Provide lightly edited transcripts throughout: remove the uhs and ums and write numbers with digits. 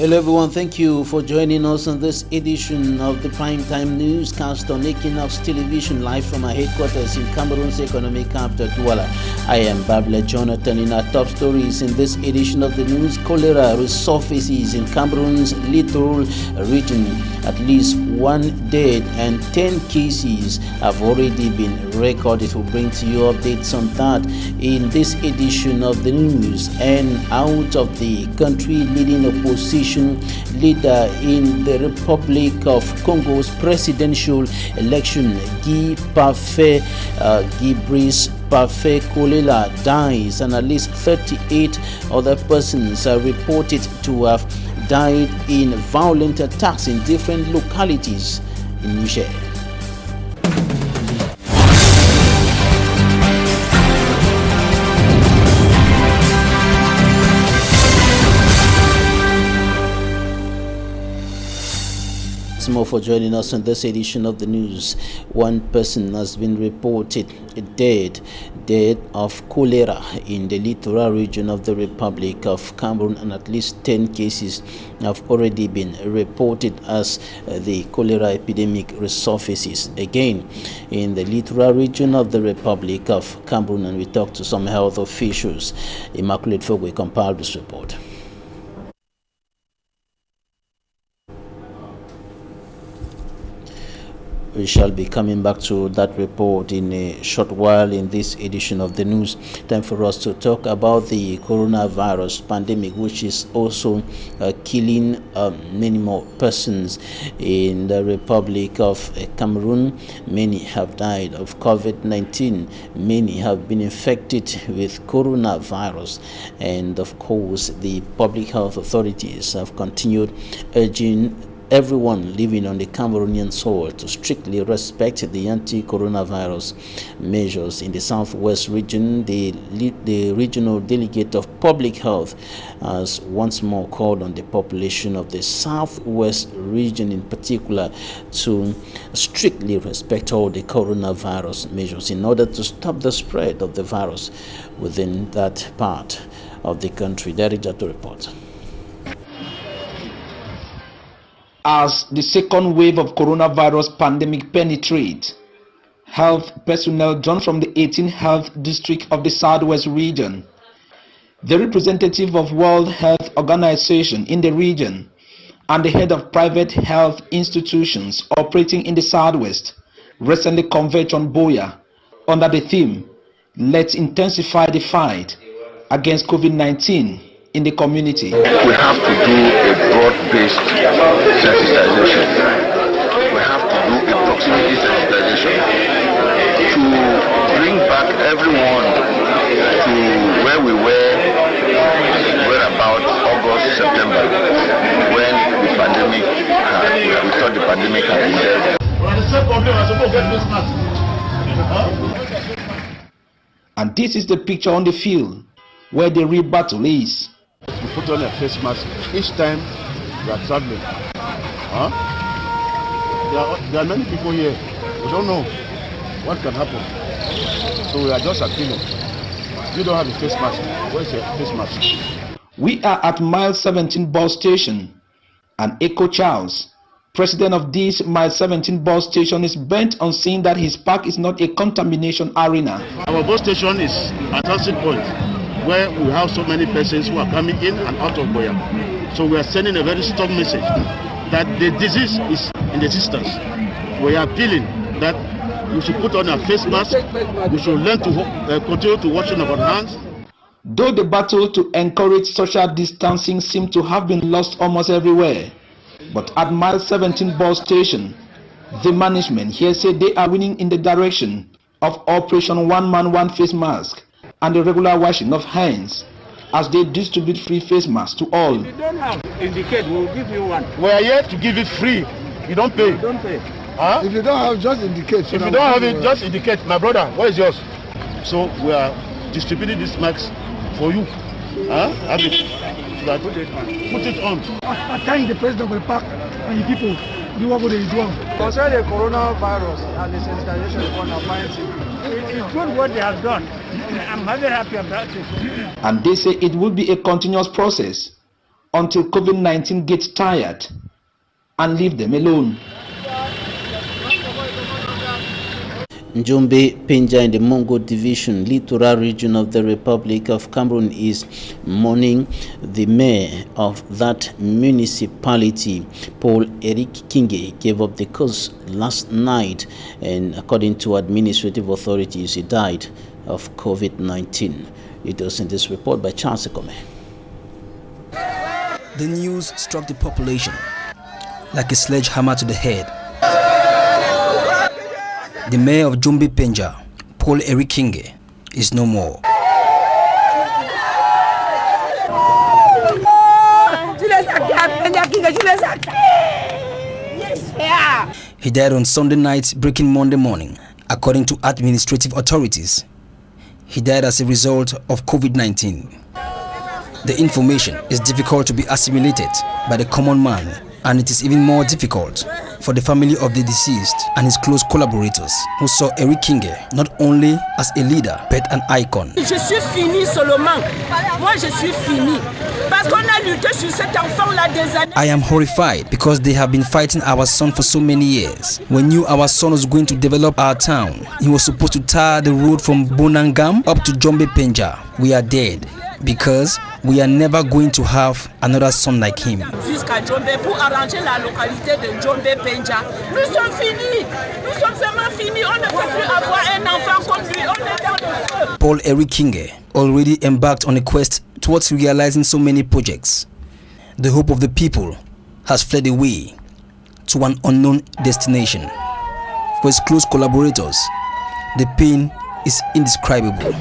Hello everyone, thank you for joining us on this edition of the Primetime Newscast on Equinoxe Television, live from our headquarters in Cameroon's economic capital, Douala. I am Babla Jonathan. In our top stories in this edition of the news: cholera resurfaces in Cameroon's littoral region. At least 1 dead and 10 cases have already been recorded. We'll bring to you updates on that in this edition of the news. And out of the country, leading opposition leader in the Republic of Congo's presidential election, Brice Parfait Kolela, dies, and at least 38 other persons are reported to have died in violent attacks in different localities in Niger. More for joining us on this edition of the news. One person has been reported dead of cholera in the littoral region of the Republic of Cameroon, and at least 10 cases have already been reported as the cholera epidemic resurfaces again in the littoral region of the Republic of Cameroon. And we talked to some health officials. Immaculate Fogwe compiled this report. We shall be coming back to that report in a short while in this edition of the news. Time for us to talk about the coronavirus pandemic, which is also killing many more persons in the Republic of Cameroon. Many have died of COVID-19. Many have been infected with coronavirus. And of course, the public health authorities have continued urging everyone living on the Cameroonian soil to strictly respect the anti-coronavirus measures. In the southwest region, the regional delegate of public health has once more called on the population of the southwest region in particular to strictly respect all the coronavirus measures in order to stop the spread of the virus within that part of the country. Director to report. As the second wave of coronavirus pandemic penetrates, health personnel drawn from the 18th health district of the southwest region, the representative of World Health Organization in the region, and the head of private health institutions operating in the southwest recently converged on Boya under the theme, "Let's intensify the fight against COVID-19 in the community." We have to do a broad-based sensitization. We have to do a proximity sensitization to bring back everyone to where we were about August, September, when the pandemic we thought the pandemic had ended. And this is the picture on the field where the real battle is. You put on a face mask each time you are traveling. There are many people here. We don't know what can happen. So we are just appealing. You don't have a face mask. Where's your face mask? We are at mile 17 bus station, and Echo Charles, president of this mile 17 bus station, is bent on seeing that his park is not a contamination arena. Our bus station is a transit point where we have so many persons who are coming in and out of Boya. So we are sending a very strong message that the disease is in the distance. We are appealing that we should put on a face mask, we should learn to continue to washing our hands. Though the battle to encourage social distancing seems to have been lost almost everywhere, but at mile 17 bus station, the management here say they are winning in the direction of Operation One Man One Face Mask and the regular washing of hands as they distribute free face masks to all. If you don't have, indicate, we'll give you one. We are here to give it free. You don't pay. You don't pay. Huh? If you don't have, just indicate. If you don't have it, just indicate. My brother, what is yours? So we are distributing this mask for you. Have it. Put it on. I thank the president of the park and the people. Do what they do. Concerning the coronavirus and the sensitization on our minds, it's good what they have done. I'm very happy about it. And they say it will be a continuous process until COVID-19 gets tired and leave them alone. Njombe Penja in the Mongo Division, Littoral region of the Republic of Cameroon, is mourning the mayor of that municipality. Paul Eric Kinge gave up the cause last night, and according to administrative authorities, he died of COVID-19. It was in this report by Charles Ekome. The news struck the population like a sledgehammer to the head. The mayor of Njombe Penja, Paul Eric Kinge, is no more. He died on Sunday night, breaking Monday morning. According to administrative authorities, he died as a result of COVID-19. The information is difficult to be assimilated by the common man, and it is even more difficult for the family of the deceased and his close collaborators, who saw Eric Kinge not only as a leader but an icon. Je suis fini seulement. Moi je suis fini. Parce qu'on a lutté sur cet enfant là des années. I am horrified because they have been fighting our son for so many years. We knew our son was going to develop our town. He was supposed to tar the road from Bonangam up to Njombe Penja. We are dead because we are never going to have another son like him. Jusqu'à Njombe pour arranger la localité de Njombe Penja. Nous sommes finis. Nous sommes vraiment finis. On ne peut plus avoir un enfant comme lui. On est dans le feu. Paul Eric Kinge already embarked on a quest towards realizing so many projects. The hope of the people has fled away to an unknown destination. For his close collaborators, the pain is indescribable.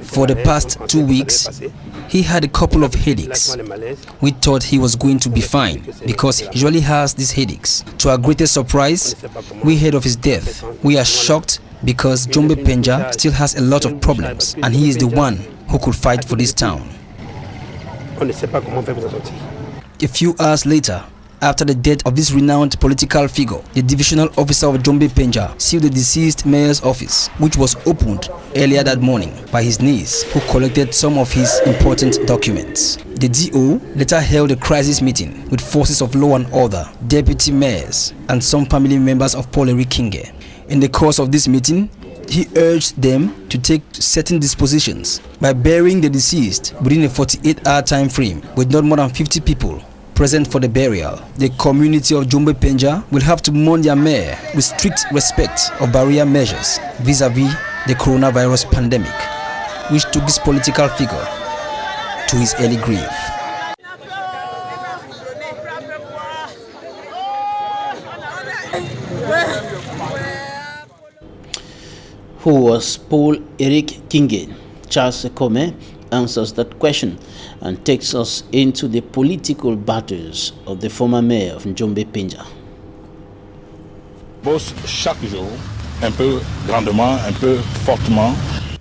For the past 2 weeks, he had a couple of headaches. We thought he was going to be fine because he usually has these headaches. To our greatest surprise, we heard of his death. We are shocked because Njombe Penja still has a lot of problems, and he is the one who could fight for this town. A few hours later, after the death of this renowned political figure, the divisional officer of Njombe Penja sealed the deceased mayor's office, which was opened earlier that morning by his niece, who collected some of his important documents. The DO later held a crisis meeting with forces of law and order, deputy mayors, and some family members of Paul Eric Kinge. In the course of this meeting, he urged them to take certain dispositions by burying the deceased within a 48-hour time frame with not more than 50 people present for the burial. The community of Njombe Penja will have to mourn their mayor with strict respect of barrier measures vis-a-vis the coronavirus pandemic, which took this political figure to his early grave. Who was Paul Eric Kinge? Charles Ekome answers that question and takes us into the political battles of the former mayor of Njombe Penja. Bosse chaque jour, un peu grandement, un peu fortement.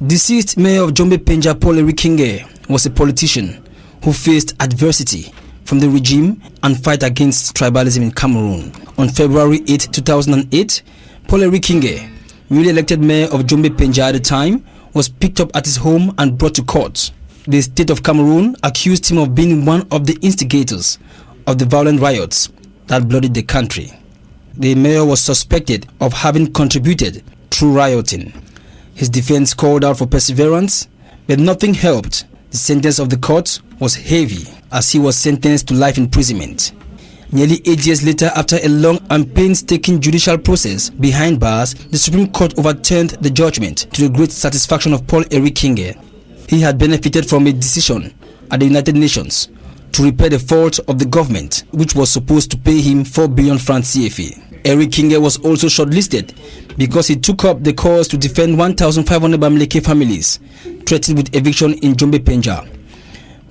Deceased mayor of Njombe Penja, Paul Eric Kinge, was a politician who faced adversity from the regime and fight against tribalism in Cameroon. On February 8, 2008, Paul Eric Kinge, newly elected mayor of Njombe Penja at the time, was picked up at his home and brought to court. The state of Cameroon accused him of being one of the instigators of the violent riots that bloodied the country. The mayor was suspected of having contributed through rioting. His defense called out for perseverance, but nothing helped. The sentence of the court was heavy as he was sentenced to life imprisonment. Nearly 8 years later, after a long and painstaking judicial process behind bars, the Supreme Court overturned the judgment to the great satisfaction of Paul Eric Kinge. He had benefited from a decision at the United Nations to repair the fault of the government, which was supposed to pay him 4 billion francs CFA. Eric Kinge was also shortlisted because he took up the cause to defend 1,500 Bamileke families threatened with eviction in Njombe Penja.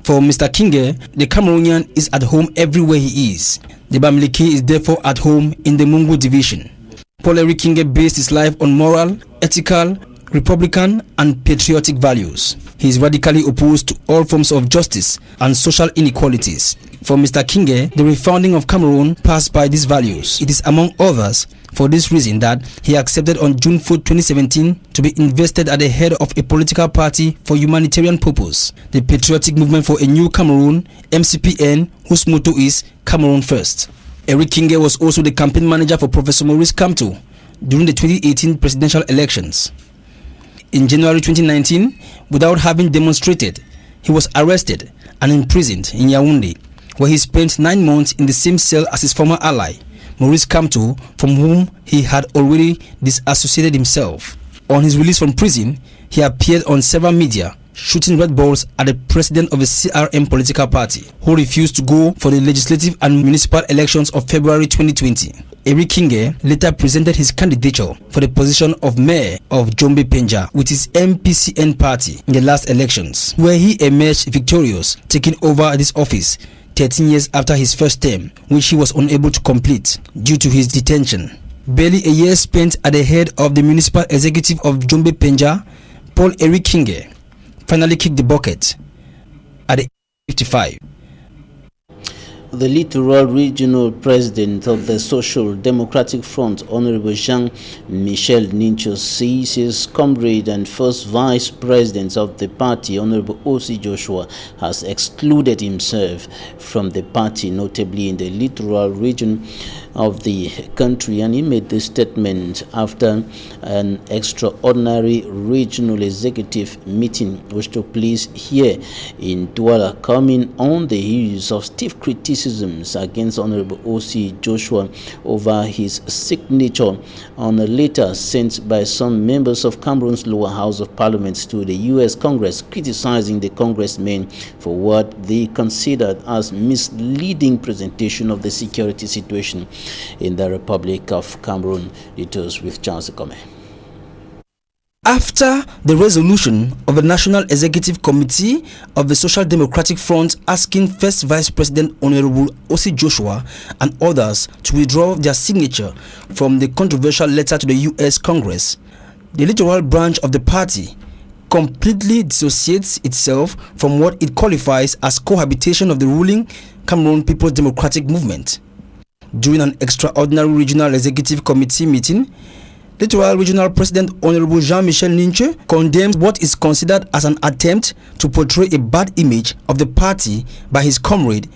For Mr. Kinge, the Cameroonian is at home everywhere he is. The Bamileke is therefore at home in the Mungu division. Paul Eric Kinge based his life on moral, ethical, republican and patriotic values. He is radically opposed to all forms of justice and social inequalities. For Mr. Kinge, the refounding of Cameroon passed by these values. It is among others for this reason that he accepted on June 4, 2017 to be invested at the head of a political party for humanitarian purpose, the Patriotic Movement for a New Cameroon, MCPN, whose motto is Cameroon First. Eric Kinge was also the campaign manager for Professor Maurice Kamto during the 2018 presidential elections. In January 2019, without having demonstrated, he was arrested and imprisoned in Yaoundé, where he spent 9 months in the same cell as his former ally, Maurice Kamto, from whom he had already disassociated himself. On his release from prison, he appeared on several media, shooting red balls at the president of a CRM political party, who refused to go for the legislative and municipal elections of February 2020. Eric Kinge later presented his candidature for the position of mayor of Djombe Penja with his MPCN party in the last elections, where he emerged victorious, taking over this office 13 years after his first term, which he was unable to complete due to his detention. Barely a year spent at the head of the municipal executive of Djombe Penja, Paul Eric Kinge finally kicked the bucket at the age of 55. The Littoral Regional President of the Social Democratic Front, Honorable Jean-Michel Nincho, says his comrade and first Vice President of the party, Honorable O.C. Joshua, has excluded himself from the party, notably in the littoral region of the country. And he made this statement after an extraordinary regional executive meeting which took place here in Douala, coming on the heels of stiff criticisms against Honorable O.C. Joshua over his signature on a letter sent by some members of Cameroon's lower house of parliament to the U.S. Congress, criticizing the congressmen for what they considered as misleading presentation of the security situation in the Republic of Cameroon. Details with Charles Ekome. After the resolution of the National Executive Committee of the Social Democratic Front asking First Vice President Honorable O.C. Joshua and others to withdraw their signature from the controversial letter to the U.S. Congress, the littoral branch of the party completely dissociates itself from what it qualifies as cohabitation of the ruling Cameroon People's Democratic Movement. During an extraordinary regional executive committee meeting, Littoral Regional President Honorable Jean-Michel Ninche condemns what is considered as an attempt to portray a bad image of the party by his comrade,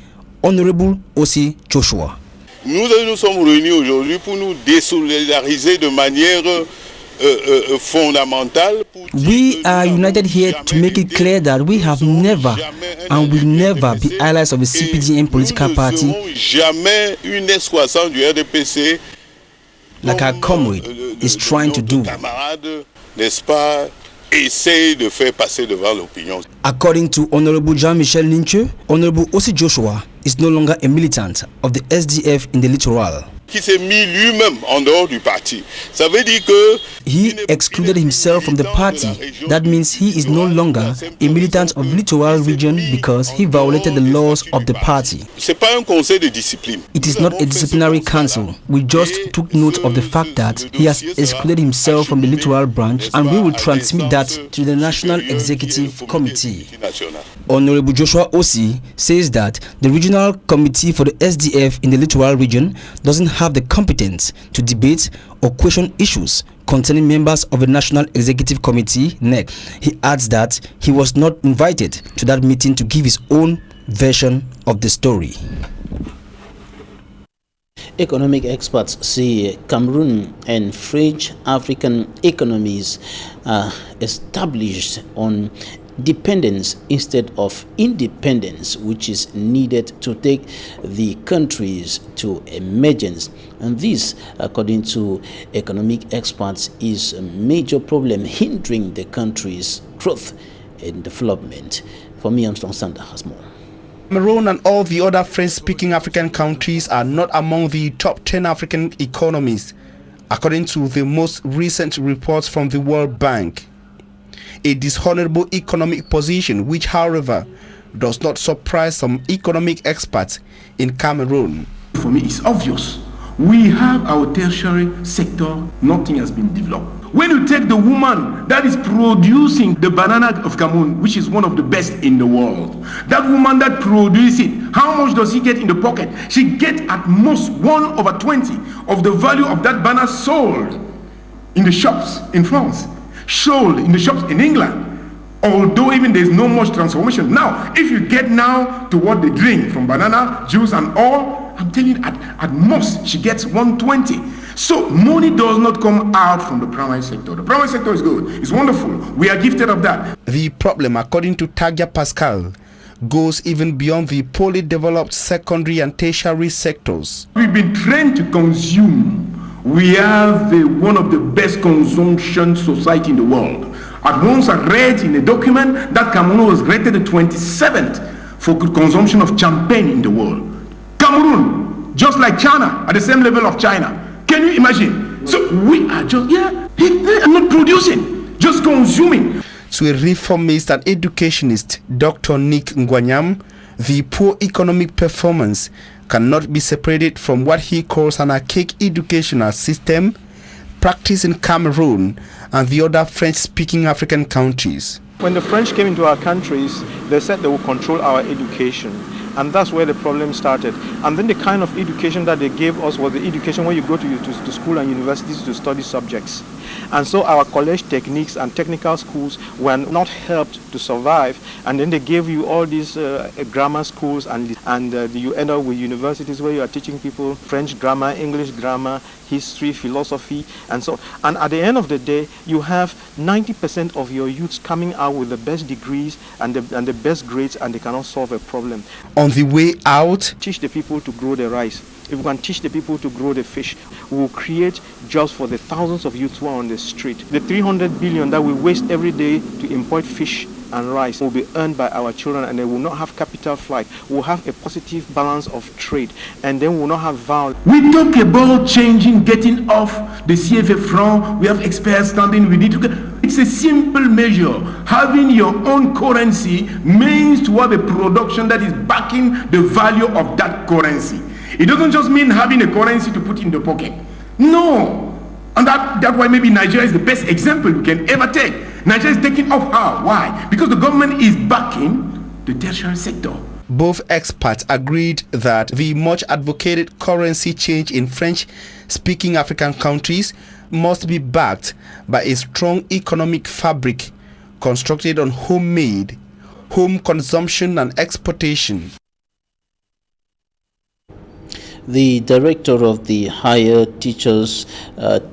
Honorable O.C. Joshua. Nous nous sommes réunis aujourd'hui pour nous désolidariser de manière fondamentale. We are united here to make it clear that we have never and will never be allies of a CPDM political party. Jamais une S60 du RDPC, like our comrade is trying to do. According to Honorable Jean-Michel Ninche, Honorable O.C. Joshua is no longer a militant of the SDF in the littoral. Qui s'est mis lui-même en dehors du parti. Ça veut dire que he excluded himself from the party. That means he is no longer a militant of littoral region because he violated the laws of the party. C'est pas un conseil de discipline. It is not a disciplinary council. We just took note of the fact that he has excluded himself from the littoral branch, and we will transmit that to the National Executive Committee. Honorable Joshua O.C. says that the Regional Committee for the SDF in the littoral region doesn't have the competence to debate or question issues concerning members of the National Executive Committee, NEC. He adds that he was not invited to that meeting to give his own version of the story. Economic experts say Cameroon and French African economies are established on dependence instead of independence, which is needed to take the countries to emergence. And this, according to economic experts, is a major problem hindering the country's growth and development. For me, Armstrong Sander has more. Cameroon and all the other French-speaking African countries are not among the top 10 African economies, according to the most recent reports from the World Bank. A dishonorable economic position which, however, does not surprise some economic experts in Cameroon. For me, it's obvious. We have our tertiary sector, nothing has been developed. when you take the woman that is producing the banana of Cameroon, which is one of the best in the world, that woman that produces it, how much does she get in the pocket? She gets at most 1/20 of the value of that banana sold in the shops in France, sold in the shops in England. Although even there's no much transformation. Now, if you get now to what they drink from banana, juice and all, I'm telling you, at most, she gets 120. So money does not come out from the primary sector. The primary sector is good. It's wonderful. We are gifted of that. The problem, according to Tagia Pascal, goes even beyond the poorly developed secondary and tertiary sectors. We've been trained to consume. We have one of the best consumption society in the world. At once I read in a document that Cameroon was rated the 27th for consumption of champagne in the world. Cameroon, just like China, at the same level of China. Can you imagine? So we are just, they are not producing, just consuming. To a reformist and educationist, Dr. Nick Ngwanyam, the poor economic performance cannot be separated from what he calls an archaic educational system practiced in Cameroon and the other French-speaking African countries. When the French came into our countries, they said they would control our education. And that's where the problem started. And then the kind of education that they gave us was the education where you go to school and universities to study subjects. And so our college techniques and technical schools were not helped to survive. And then they gave you all these grammar schools, and you end up with universities where you are teaching people French grammar, English grammar, history, philosophy, and so on. And at the end of the day, you have 90% of your youths coming out with the best degrees and the best grades, and they cannot solve a problem. On the way out, teach the people to grow the rice. If we can teach the people to grow the fish, we will create jobs for the thousands of youths who are on the street. The 300 billion that we waste every day to import fish and rice will be earned by our children, and they will not have capital flight. We'll have a positive balance of trade, and then we'll not have violence. We talk about changing, getting off the CFA franc. We have experts standing. We need to get. It's a simple measure. Having your own currency means to have a production that is backing the value of that currency. It doesn't just mean having a currency to put in the pocket. No. And that's why maybe Nigeria is the best example we can ever take. Nigeria is taking off how? Why? Because the government is backing the tertiary sector. Both experts agreed that the much advocated currency change in French-speaking African countries must be backed by a strong economic fabric constructed on homemade, home consumption and exportation. The director of the Higher Teachers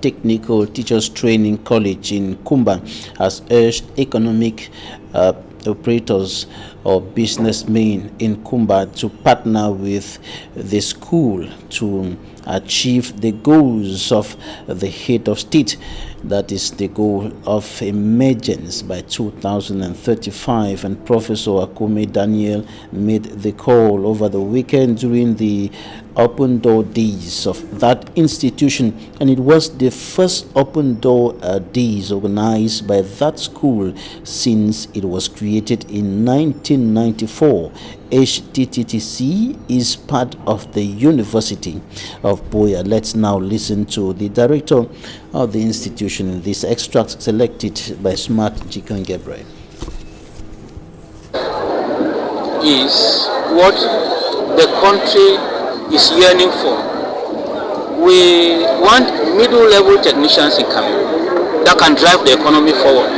Technical Teachers Training College in Kumba has urged economic operators or businessmen in Kumba to partner with the school to achieve the goals of the head of state. That is the goal of emergence by 2035. And Professor Akume Daniel made the call over the weekend during the open door days of that institution, and it was the first open door days organized by that school since it was created in 1994. HTTTC is part of the University of Boya. Let's now listen to the director of the institution in this extract selected by Smart Jikan Gabriel. Is what the country is yearning for. We want middle-level technicians in Cameroon that can drive the economy forward,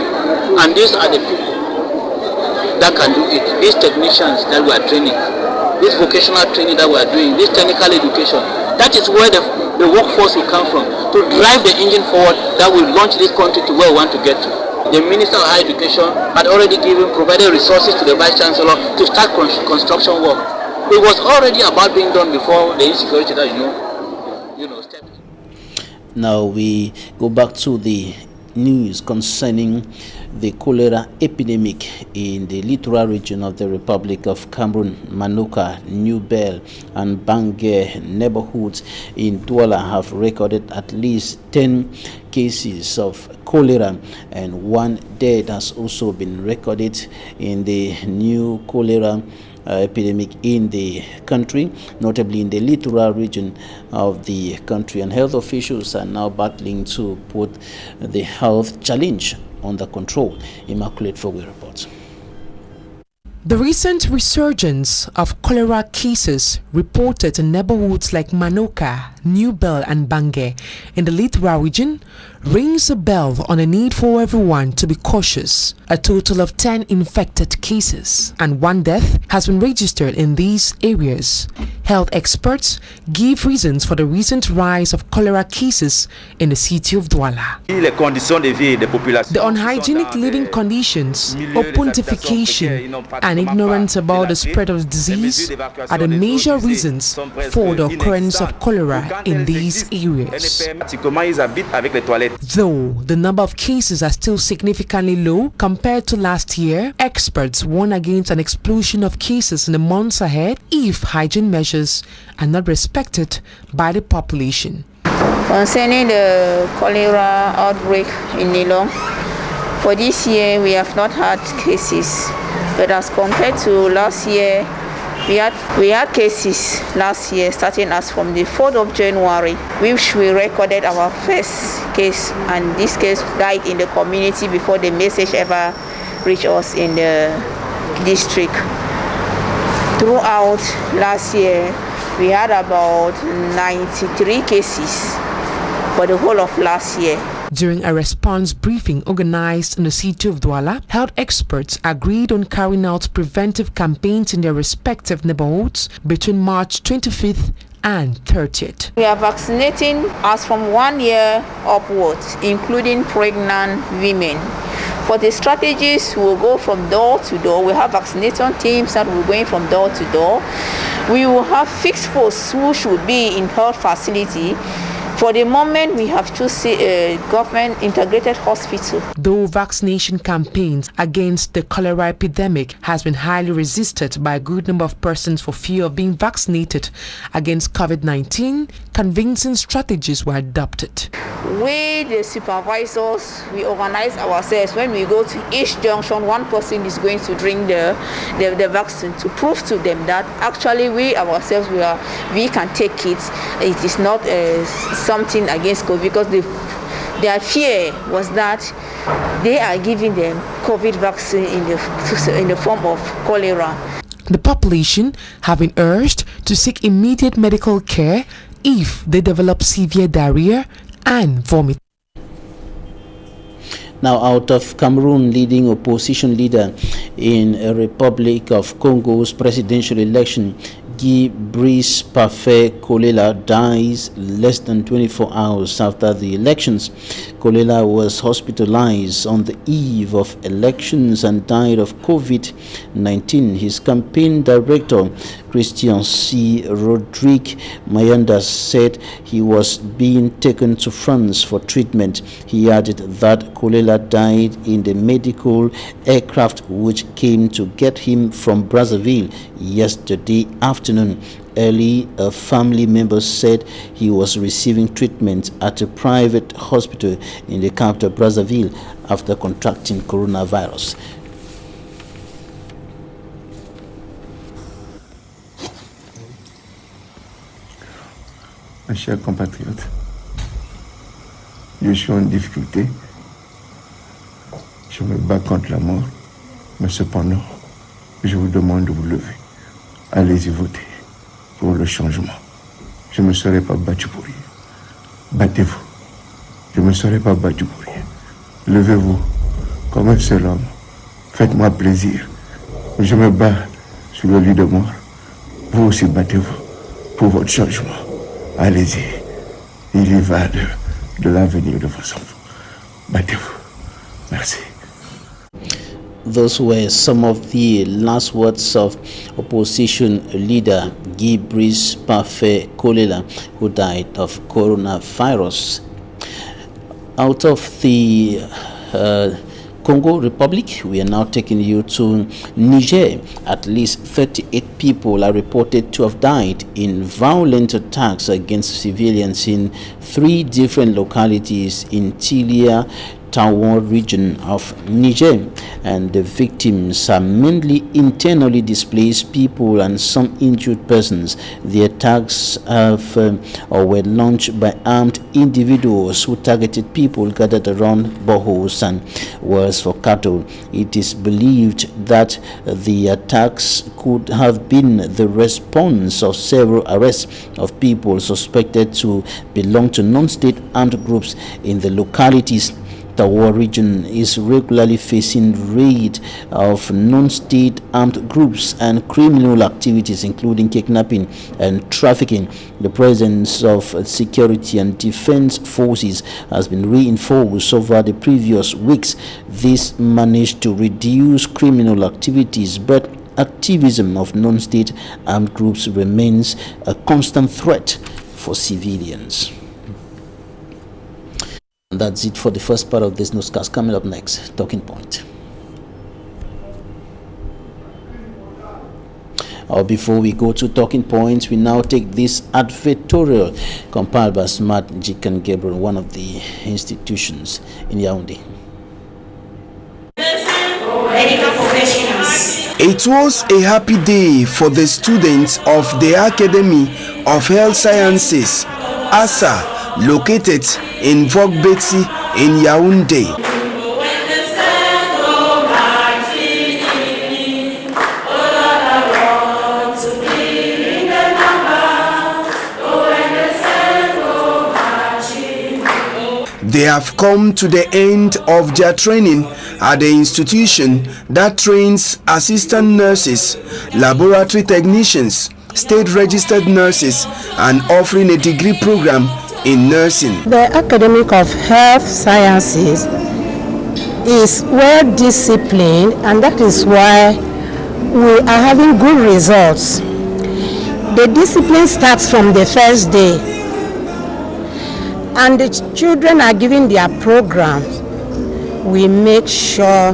and these are the people that can do it. These technicians that we are training, this vocational training that we are doing, this technical education, that is where the workforce will come from to drive the engine forward that will launch this country to where we want to get to. The Minister of Higher Education had already provided resources to the Vice Chancellor to start construction work. It was already about being done before the insecurity that stepped in. Now we go back to the news concerning the cholera epidemic in the littoral region of the Republic of Cameroon. Manuka, New Bell, and Bangé neighborhoods in Douala have recorded at least 10 cases of cholera, and one death has also been recorded in the new cholera epidemic in the country, notably in the littoral region of the country, and health officials are now battling to put the health challenge under control. Immaculate Fogwe reports. The recent resurgence of cholera cases reported in neighborhoods like Manoka, New Bell and Bange in the littoral region rings a bell on the need for everyone to be cautious. A total of 10 infected cases and 1 death has been registered in these areas. Health experts give reasons for the recent rise of cholera cases in the city of Douala. The unhygienic living conditions, open defecation, and ignorance about the spread of the disease are the major reasons for the occurrence of cholera in these areas. Though the number of cases are still significantly low compared to last year, experts warn against an explosion of cases in the months ahead if hygiene measures are not respected by the population. Concerning the cholera outbreak in Nilong, for this year we have not had cases, but as compared to last year, we had cases last year starting as from the 4th of January, which we recorded our first case, and this case died in the community before the message ever reached us in the district. Throughout last year, we had about 93 cases for the whole of last year. During a response briefing organized in the city of Douala, health experts agreed on carrying out preventive campaigns in their respective neighborhoods between March 25th and 30th. We are vaccinating as from 1 year upwards, including pregnant women. For the strategies, we will go from door to door. We have vaccination teams that will be going from door to door. We will have fixed force who should be in health facility. For the moment, we have chosen a government integrated hospital. Though vaccination campaigns against the cholera epidemic has been highly resisted by a good number of persons for fear of being vaccinated against COVID-19, convincing strategies were adopted. We, the supervisors, we organize ourselves. When we go to each junction, one person is going to bring the vaccine to prove to them that actually we ourselves, we can take it. It is not something against COVID, because their fear was that they are giving them COVID vaccine in the form of cholera. The population have been urged to seek immediate medical care if they develop severe diarrhea and vomit. Now, out of Cameroon, leading opposition leader in the Republic of Congo's presidential election, Guy Brice Parfait Kolela, dies less than 24 hours after the elections. Kolela was hospitalized on the eve of elections and died of COVID-19. His campaign director, Christian C. Rodrigue Mayanda, said he was being taken to France for treatment. He added that Kolela died in the medical aircraft which came to get him from Brazzaville yesterday afternoon. Early, a family member said he was receiving treatment at a private hospital in the capital Brazzaville after contracting coronavirus. Mes chers compatriotes, je suis en difficulté. Je me bats contre la mort, mais cependant, je vous demande de vous lever. Allez-y voter pour le changement. Je ne me serai pas battu pour rien. Battez-vous. Je ne me serai pas battu pour rien. Levez-vous comme un seul homme. Faites-moi plaisir. Je me bats sur le lit de mort. Vous aussi battez-vous pour votre changement. Allez-y. Il y va de l'avenir de vos enfants. Battez-vous. Merci. Those were some of the last words of opposition leader Guy Brice Parfait Kolela, who died of coronavirus. Out of the Congo Republic, we are now taking you to Niger. At least 38 people are reported to have died in violent attacks against civilians in 3 different localities in Tilia, Tawa region of Niger, and the victims are mainly internally displaced people and some injured persons. The attacks have or were launched by armed individuals who targeted people gathered around boreholes and wells for cattle. It is believed that the attacks could have been the response of several arrests of people suspected to belong to non-state armed groups in the localities. The Tawa region is regularly facing raid of non-state armed groups and criminal activities, including kidnapping and trafficking. The presence of security and defense forces has been reinforced over the previous weeks. This managed to reduce criminal activities, but activism of non-state armed groups remains a constant threat for civilians. And that's it for the first part of this newscast. Coming up next, Talking Point. Before we go to Talking Points, we now take this advertorial compiled by Smart Jikan Gabriel, one of the institutions in Yaoundé. It was a happy day for the students of the Academy of Health Sciences, ASA, located in Vogbeti in Yaoundé. They have come to the end of their training at the institution that trains assistant nurses, laboratory technicians, state registered nurses, and offering a degree program in nursing. The Academy of Health Sciences is well disciplined, and that is why we are having good results. The discipline starts from the first day, and the children are given their programs. We make sure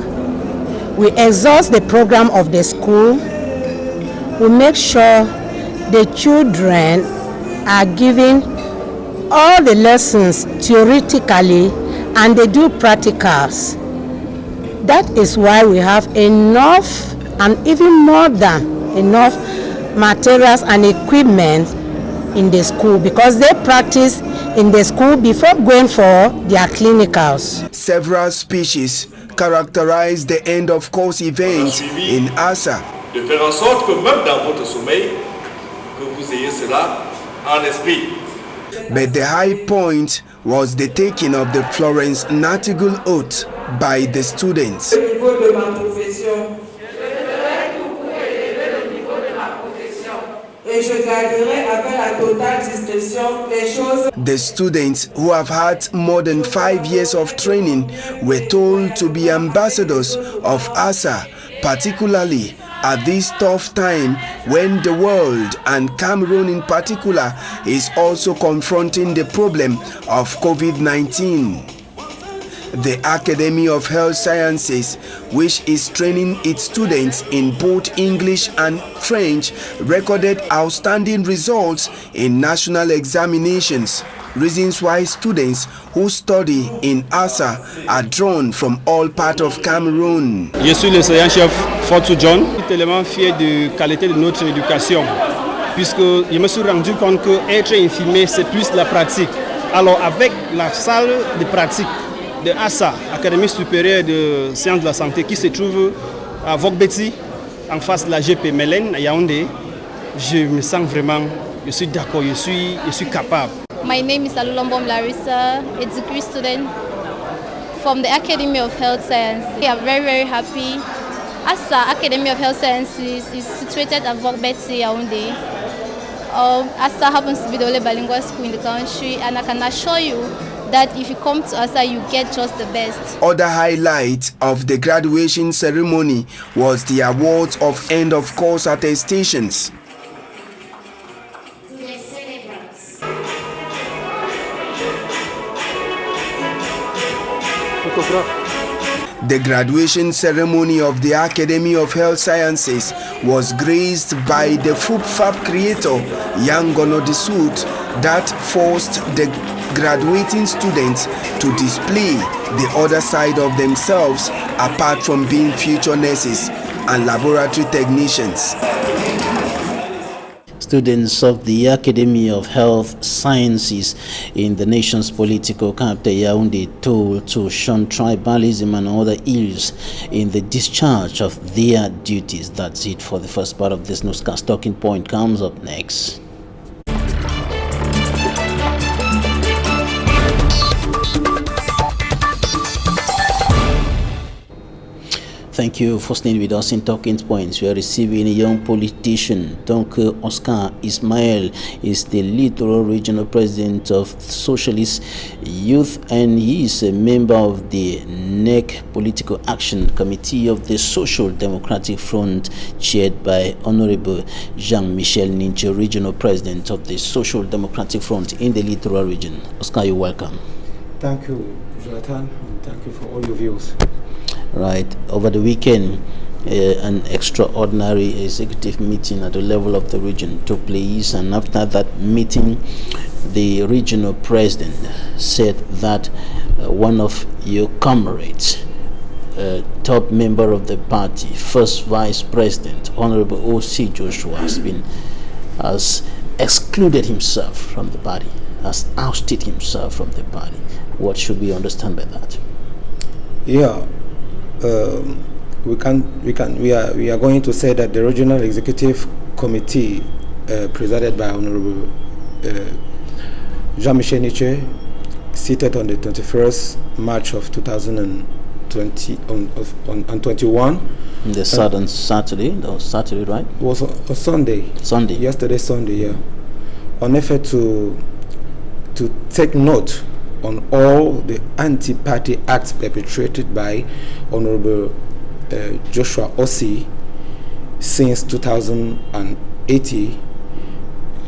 we exhaust the program of the school. We make sure the children are given all the lessons theoretically, and they do practicals. That is why we have enough and even more than enough materials and equipment in the school, because they practice in the school before going for their clinicals. Several speeches characterize the end of course events in ASA. De faire en sorte que même dans votre sommeil, que vous ayez cela en esprit. But the high point was the taking of the Florence Nightingale oath by the students. The students, who have had more than 5 years of training, were told to be ambassadors of ASA, particularly at this tough time when the world, and Cameroon in particular, is also confronting the problem of COVID-19. The Academy of Health Sciences, which is training its students in both English and French, recorded outstanding results in national examinations. Reasons why students who study in ASA are drawn from all parts of Cameroon. Je suis le enseignant-chef Fortu John. Je suis tellement fier de la qualité de notre éducation, puisque je me suis rendu compte que être infirmier, c'est plus la pratique. Alors avec la salle de pratique de ASA, Académie supérieure de sciences de la santé, qui se trouve à Vogbeti, en face de la GP Mélène, à Yaoundé, je me sens vraiment, je suis d'accord, je suis capable. My name is Alulombom Larissa, a degree student from the Academy of Health Sciences. We are very, very happy. ASA, Academy of Health Sciences, is situated at Vogbeti, Yaoundé. ASA happens to be the only bilingual school in the country, and I can assure you that if you come to ASA, you get just the best. Other highlight of the graduation ceremony was the awards of end of course attestations. The graduation ceremony of the Academy of Health Sciences was graced by the FUPFAP creator, Yangono Disut, that forced the graduating students to display the other side of themselves apart from being future nurses and laboratory technicians. Students of the Academy of Health Sciences in the nation's political capital Yaoundé told to shun tribalism and other ills in the discharge of their duties. That's it for the first part of this newscast. Talking Point comes up next. Thank you for staying with us in Talking Points. We are receiving a young politician. Dr. Oscar Ismail is the Littoral Regional President of Socialist Youth, and he is a member of the NEC Political Action Committee of the Social Democratic Front, chaired by Honorable Jean-Michel Ninche, Regional President of the Social Democratic Front in the Littoral region. Oscar, you're welcome. Thank you, Jonathan, and thank you for all your views. Right. Over the weekend, an extraordinary executive meeting at the level of the region took place, and after that meeting, the regional president said that one of your comrades, top member of the party, first vice president, Honorable O.C. Joshua, has excluded himself from the party, has ousted himself from the party. What should we understand by that? Yeah. We are going to say that the Regional Executive Committee, presided by Honorable Jean-Michel Ninche, seated on the 21st March of 2021. The Saturday, Saturday, right? It was a Sunday. Sunday. Yesterday, Sunday, yeah. On effort to take note on all the anti-party acts perpetrated by Honorable Joshua Ossi since 2080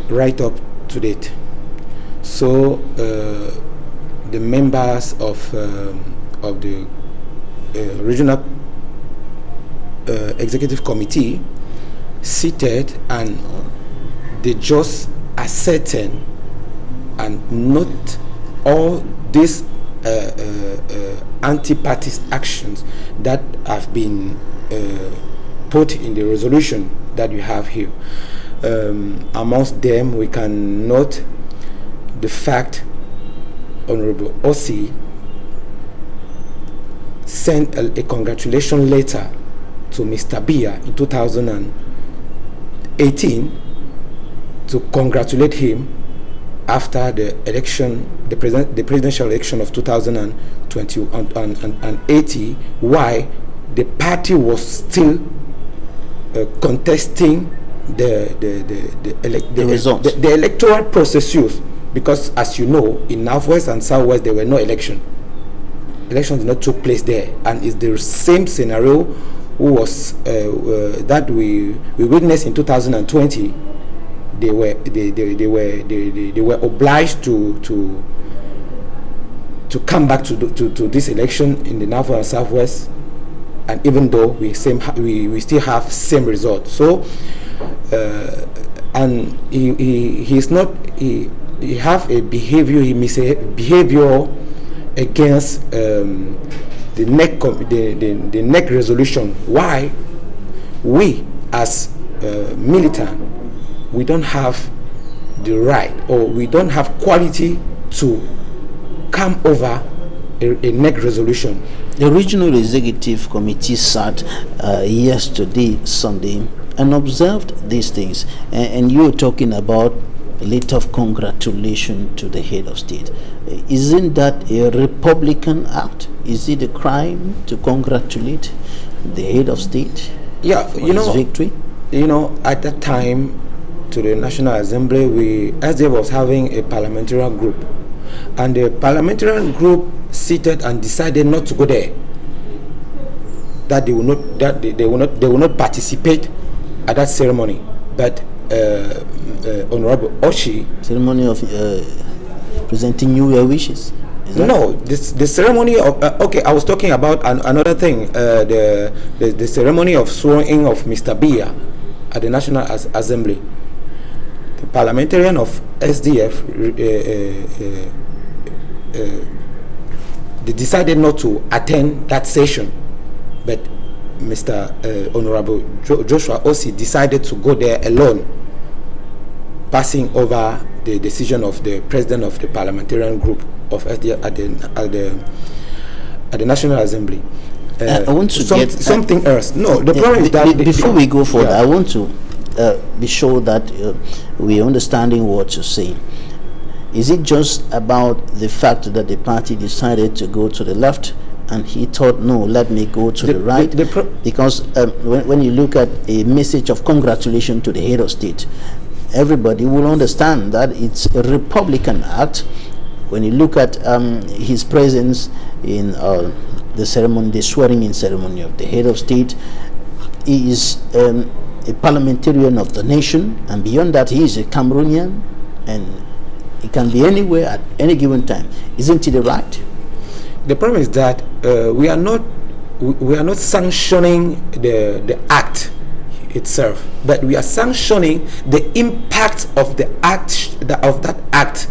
right up to date. So the members of the regional executive committee seated, and they just ascertain and note all these anti-party actions that have been put in the resolution that you have here. Amongst them, we can note the fact Honorable Ossi sent a congratulation letter to Mr. Bia in 2018 to congratulate him after the election, the presidential election of 2080, why the party was still contesting the results, the electoral procedures, because as you know, in Northwest and Southwest there were no elections did not took place there, and it's the same scenario was that we witnessed in 2020. They were obliged to come back to this election in the North and Southwest, and even though we still have same result. So and he have a behavior, behavior against the NEC resolution. Why we as militant, we don't have the right, or we don't have quality to come over a NEC resolution. The Regional Executive Committee sat yesterday, Sunday, and observed these things. And you're talking about a letter of congratulation to the head of state. Isn't that a Republican act? Is it a crime to congratulate the head of state for his victory? You know, at that time, to the National Assembly, SDF was having a parliamentarian group, and the parliamentarian group seated and decided not to go there. That they will not participate at that ceremony. But Honorable Oshi, ceremony of presenting New Year wishes. No, the ceremony of okay, I was talking about another thing. The ceremony of swearing of Mr. Bia at the National Assembly. the parliamentarian of SDF, they decided not to attend that session, but Mr. Honorable Joshua Osi decided to go there alone, passing over the decision of the president of the parliamentarian group of SDF at the National Assembly. I want to get something else. No, the problem is that before we go further, I want to be sure that we are understanding what you're saying. Is it just about the fact that the party decided to go to the left and he thought, no, let me go to the right? Because when you look at a message of congratulations to the head of state, everybody will understand that it's a Republican act. When you look at his presence in the ceremony, the swearing-in ceremony of the head of state, he is a parliamentarian of the nation, and beyond that, he is a Cameroonian, and he can be anywhere at any given time. Isn't it right? The problem is that we are not sanctioning the act itself, but we are sanctioning the impact of the act that act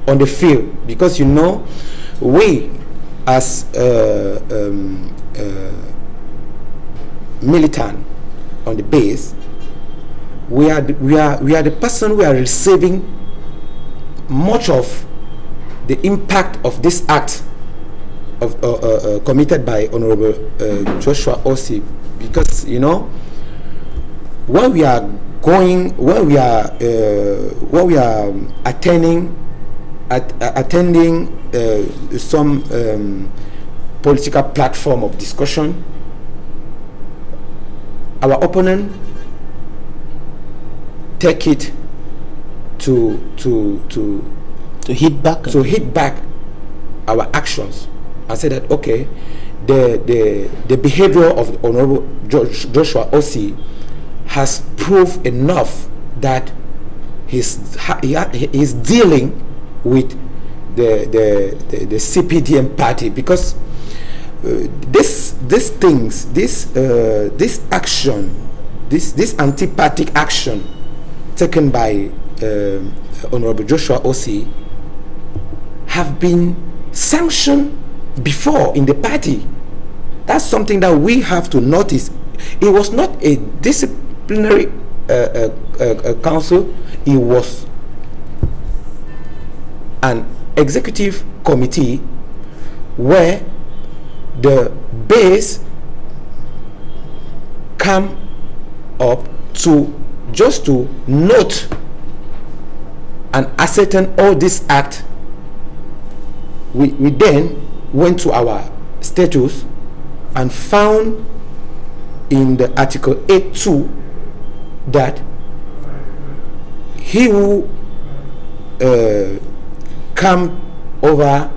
on the field, because you know, we as militant on the base, we are the person who are receiving much of the impact of this act of committed by Honorable Joshua Osi, because you know, when we are attending some political platform of discussion, our opponent take it to hit back our actions and say that, okay, the behavior of Honorable Joshua Osi has proved enough that he's dealing with the CPDM party, because this anti-party action taken by Honorable Joshua Osi have been sanctioned before in the party. That's something that we have to notice. It was not a disciplinary council, it was an executive committee where the base come up to just to note and ascertain all this act. We then went to our status and found in the Article 8.2 that he who come over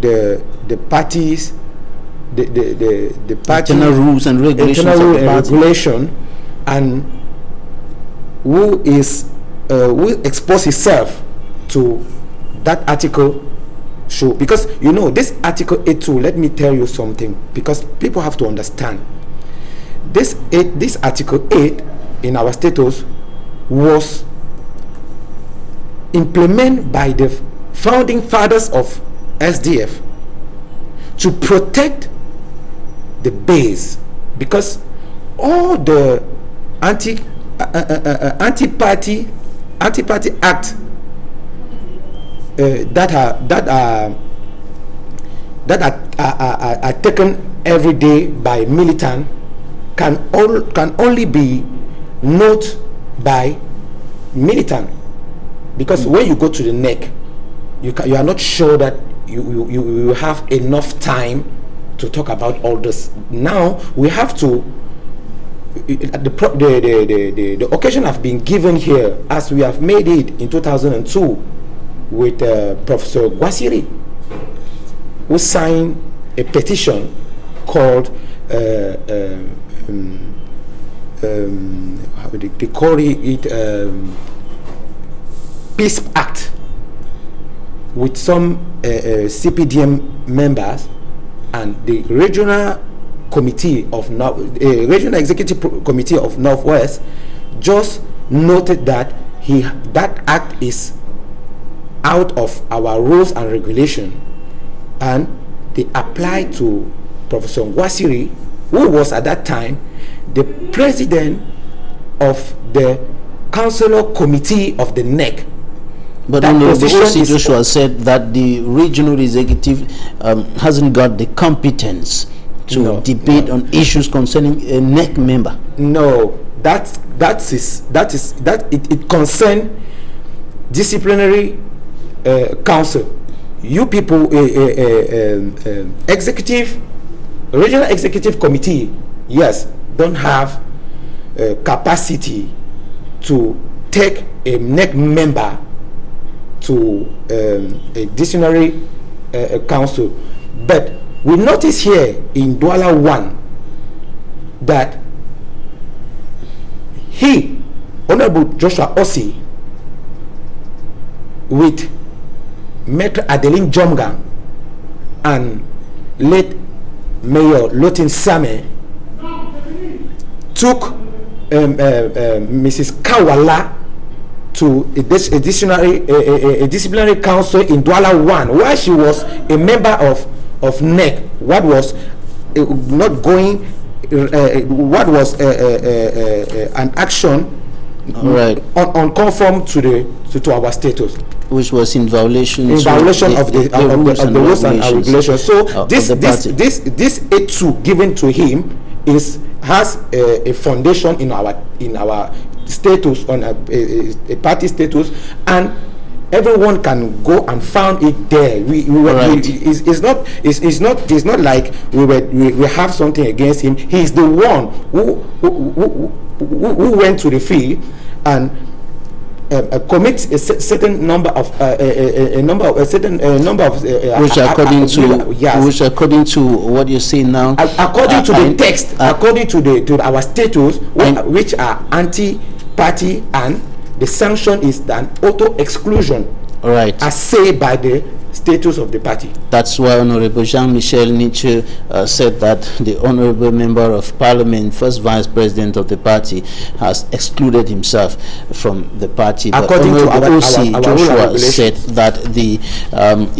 the parties, the party internal rules and regulations, and who will expose himself to that article show, because you know this Article 8.2, let me tell you something, because people have to understand this Article 8 in our status was implemented by the founding fathers of SDF to protect the base, because all the anti-party act that are taken every day by militant can only be noted by militant, because when you go to the neck, you are not sure that you have enough time to talk about all this. Now we have to, the occasion have been given here, as we have made it in 2002 with Professor Gwasiri, who signed a petition called how they call it, Peace Act, with some CPDM members, and the regional committee of regional executive committee of Northwest just noted that that act is out of our rules and regulation, and they apply to Professor Ngwasiri, who was at that time the president of the councillor committee of the NEC. But O.C. Joshua said that the regional executive hasn't got the competence to debate on issues concerning a NEC member. No, it concerns disciplinary council. You people, regional executive committee, yes, don't have capacity to take a NEC member to a disciplinary council. But we notice here in Douala 1 that Honorable Joshua Osei, with Maitre Adeline Jomga and late Mayor Lotin Same, took Mrs. Kawala to a disciplinary council in Douala 1, where she was a member of NEC. What was not going, what was an action unconform to our status, which was in violation of the rules and regulations. So this A2 given to him has a foundation in our status, on a party status, and everyone can go and found it there. It's not like we have something against him. He's the one who went to the field and commits a certain number of which according to what you say now, according to the text, according to our status, which are anti-party, and the sanction is an auto exclusion, as said by the status of the party. That's why Honorable Jean-Michel Nietzsche said that the Honorable Member of Parliament, first Vice President of the party, has excluded himself from the party. According to O.C. Joshua said that the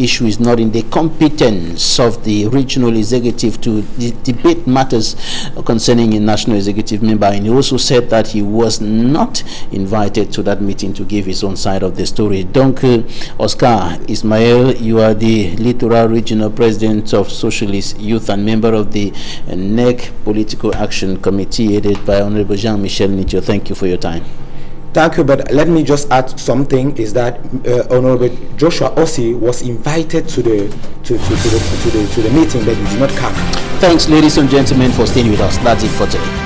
issue is not in the competence of the regional executive to debate matters concerning a national executive member, and he also said that he was not invited to that meeting to give his own side of the story. Donc, Oscar Ismail, you are the Littoral Regional President of Socialist Youth and member of the NEC Political Action Committee headed by Honorable Jean-Michel Nietzsche. Thank you for your time. Thank you, but let me just add something, is that Honorable Joshua Osei was invited to the meeting, but he did not come. Thanks, ladies and gentlemen, for staying with us. That's it for today.